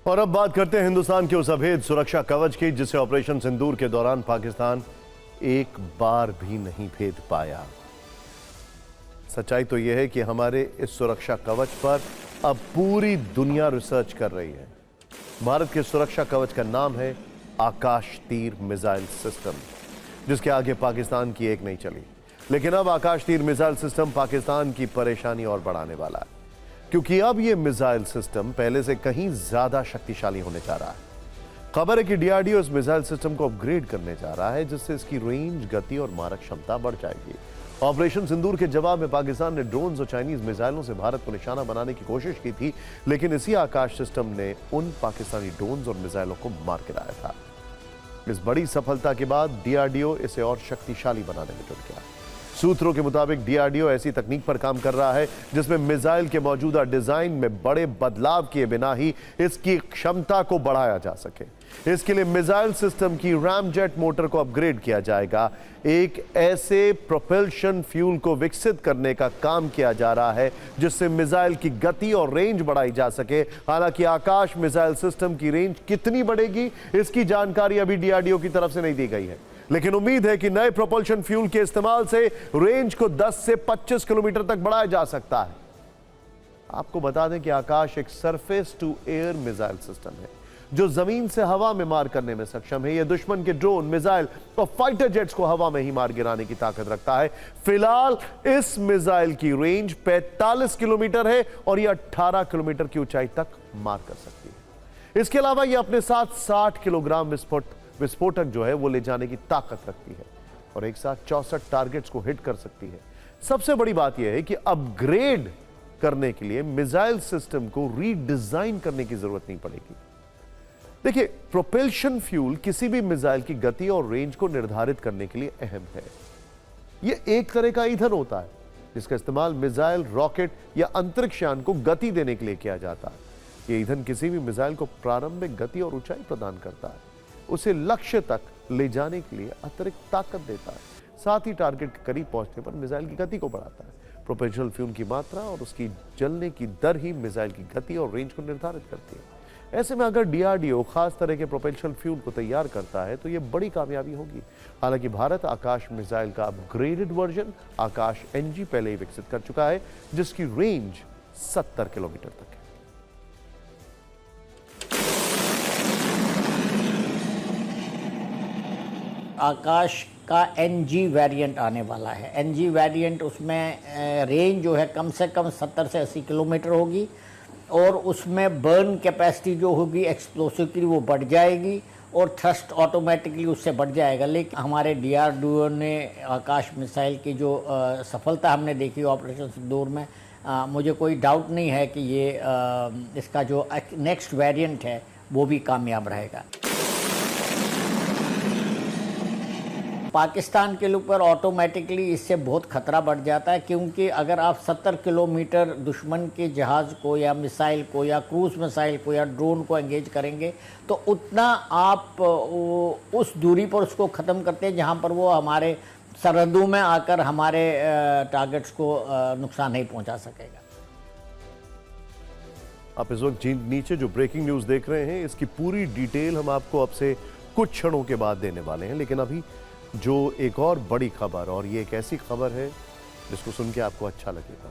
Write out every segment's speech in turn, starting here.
और अब बात करते हैं हिंदुस्तान के उस अभेद सुरक्षा कवच की, जिसे ऑपरेशन सिंदूर के दौरान पाकिस्तान एक बार भी नहीं भेद पाया। सच्चाई तो यह है कि हमारे इस सुरक्षा कवच पर अब पूरी दुनिया रिसर्च कर रही है। भारत के सुरक्षा कवच का नाम है आकाश तीर मिसाइल सिस्टम, जिसके आगे पाकिस्तान की एक नहीं चली। लेकिन अब आकाश तीर मिसाइल सिस्टम पाकिस्तान की परेशानी और बढ़ाने वाला है, क्योंकि अब यह मिसाइल सिस्टम पहले से कहीं ज्यादा शक्तिशाली होने जा रहा है। खबर है कि डीआरडीओ इस मिसाइल सिस्टम को अपग्रेड करने जा रहा है, जिससे इसकी रेंज, गति और मारक क्षमता बढ़ जाएगी। ऑपरेशन सिंदूर के जवाब में पाकिस्तान ने ड्रोन्स और चाइनीज मिसाइलों से भारत को निशाना बनाने की कोशिश की थी, लेकिन इसी आकाश सिस्टम ने उन पाकिस्तानी ड्रोन्स और मिसाइलों को मार गिराया था। इस बड़ी सफलता के बाद डीआरडीओ इसे और शक्तिशाली बनाने में जुट गया। सूत्रों के मुताबिक डीआरडीओ ऐसी तकनीक पर काम कर रहा है जिसमें मिसाइल के मौजूदा डिजाइन में बड़े बदलाव किए बिना ही इसकी क्षमता को बढ़ाया जा सके। इसके लिए मिसाइल सिस्टम की रैमजेट मोटर को अपग्रेड किया जाएगा। एक ऐसे प्रोपल्शन फ्यूल को विकसित करने का काम किया जा रहा है जिससे मिसाइल की गति और रेंज बढ़ाई जा सके। हालांकि आकाश मिसाइल सिस्टम की रेंज कितनी बढ़ेगी, इसकी जानकारी अभी डीआरडीओ की तरफ से नहीं दी गई है, लेकिन उम्मीद है कि नए प्रोपल्शन फ्यूल के इस्तेमाल से रेंज को 10 से 25 किलोमीटर तक बढ़ाया जा सकता है। आपको बता दें कि आकाश एक surface to air missile system है जो जमीन से हवा में मार करने में सक्षम है। यह दुश्मन के ड्रोन, मिसाइल और फाइटर जेट्स को हवा में ही मार गिराने की ताकत रखता है। फिलहाल इस मिसाइल की रेंज 45 किलोमीटर है और यह 18 किलोमीटर की ऊंचाई तक मार कर सकती है। इसके अलावा यह अपने साथ 60 किलोग्राम विस्फोटक जो है वो ले जाने की ताकत रखती है और एक साथ 64 टारगेट्स को हिट कर सकती है। सबसे बड़ी बात यह है कि अपग्रेड करने के लिए मिसाइल सिस्टम को रीडिजाइन करने की जरूरत नहीं पड़ेगी। देखिए, प्रोपल्शन फ्यूल किसी भी मिसाइल की गति और रेंज को निर्धारित करने के लिए अहम है। यह एक तरह का ईंधन होता है जिसका इस्तेमाल मिसाइल, रॉकेट या अंतरिक्ष यान को गति देने के लिए किया जाता है। यह ईंधन किसी भी मिसाइल को प्रारंभिक गति और ऊंचाई प्रदान करता है, उसे लक्ष्य तक ले जाने के लिए अतिरिक्त ताकत देता है, साथ ही टारगेट के करीब पहुंचने पर मिसाइल की गति को बढ़ाता है। प्रोपल्शन फ्यूल की मात्रा और उसकी जलने की दर ही मिसाइल की गति और रेंज को निर्धारित करती है। ऐसे में अगर डीआरडीओ खास तरह के प्रोपल्शन फ्यूल को तैयार करता है तो यह बड़ी कामयाबी होगी। हालांकि भारत आकाश मिसाइल का अपग्रेडेड वर्जन आकाश एनजी पहले ही विकसित कर चुका है, जिसकी रेंज 70 किलोमीटर तक है। आकाश का एनजी वेरिएंट आने वाला है। एनजी वेरिएंट उसमें रेंज जो है कम से कम 70 से 80 किलोमीटर होगी और उसमें बर्न कैपेसिटी जो होगी एक्सप्लोसिव की वो बढ़ जाएगी और थ्रस्ट ऑटोमेटिकली उससे बढ़ जाएगा। लेकिन हमारे डीआरडीओ ने आकाश मिसाइल की जो सफलता हमने देखी ऑपरेशन सिंदूर में, मुझे कोई डाउट नहीं है कि ये इसका जो नेक्स्ट वेरिएंट है वो भी कामयाब रहेगा। पाकिस्तान के ऊपर ऑटोमेटिकली इससे बहुत खतरा बढ़ जाता है, क्योंकि अगर आप 70 किलोमीटर दुश्मन के जहाज़ को या मिसाइल को या क्रूज मिसाइल को या ड्रोन को एंगेज करेंगे तो उतना आप उस दूरी पर उसको ख़त्म करते हैं जहां पर वो हमारे सरहदों में आकर हमारे टारगेट्स को नुकसान नहीं पहुंचा सकेगा। आप इस वक्त नीचे जो ब्रेकिंग न्यूज़ देख रहे हैं, इसकी पूरी डिटेल हम आपको अब से कुछ क्षणों के बाद देने वाले हैं। लेकिन अभी जो एक और बड़ी खबर, और ये एक ऐसी खबर है जिसको सुन के आपको अच्छा लगेगा।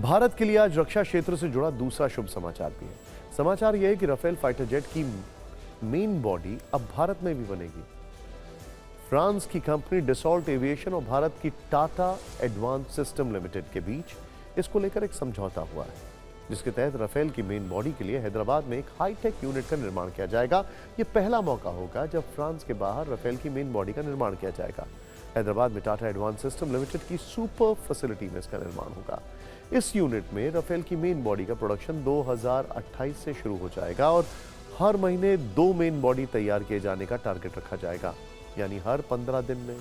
भारत के लिए आज रक्षा क्षेत्र से जुड़ा दूसरा शुभ समाचार भी है। समाचार यह है कि राफेल फाइटर जेट की मेन बॉडी अब भारत में भी बनेगी। फ्रांस की कंपनी डसॉल्ट एविएशन और भारत की टाटा एडवांस सिस्टम लिमिटेड के बीच इसको लेकर एक समझौता हुआ है, जिसके तहत राफेल की मेन बॉडी के लिए हैदराबाद में एक हाईटेक यूनिट का निर्माण किया जाएगा। यह पहला मौका होगा जब फ्रांस के बाहर राफेल की मेन बॉडी का निर्माण किया जाएगा। हैदराबाद में टाटा एडवांस सिस्टम लिमिटेड की सुपर फैसिलिटी में इसका निर्माण होगा। इस यूनिट में राफेल की मेन बॉडी का प्रोडक्शन 2028 से शुरू हो जाएगा और हर महीने 2 मेन बॉडी तैयार किए जाने का टारगेट रखा जाएगा, यानी हर 15 दिन में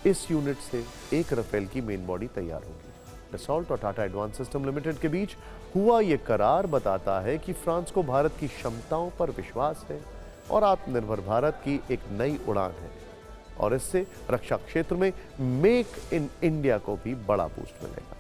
इस यूनिट से एक राफेल की मेन बॉडी तैयार होगी। डसॉल्ट और टाटा एडवांस सिस्टम लिमिटेड के बीच हुआ यह करार बताता है कि फ्रांस को भारत की क्षमताओं पर विश्वास है और आत्मनिर्भर भारत की एक नई उड़ान है, और इससे रक्षा क्षेत्र में मेक इन इंडिया को भी बड़ा बूस्ट मिलेगा।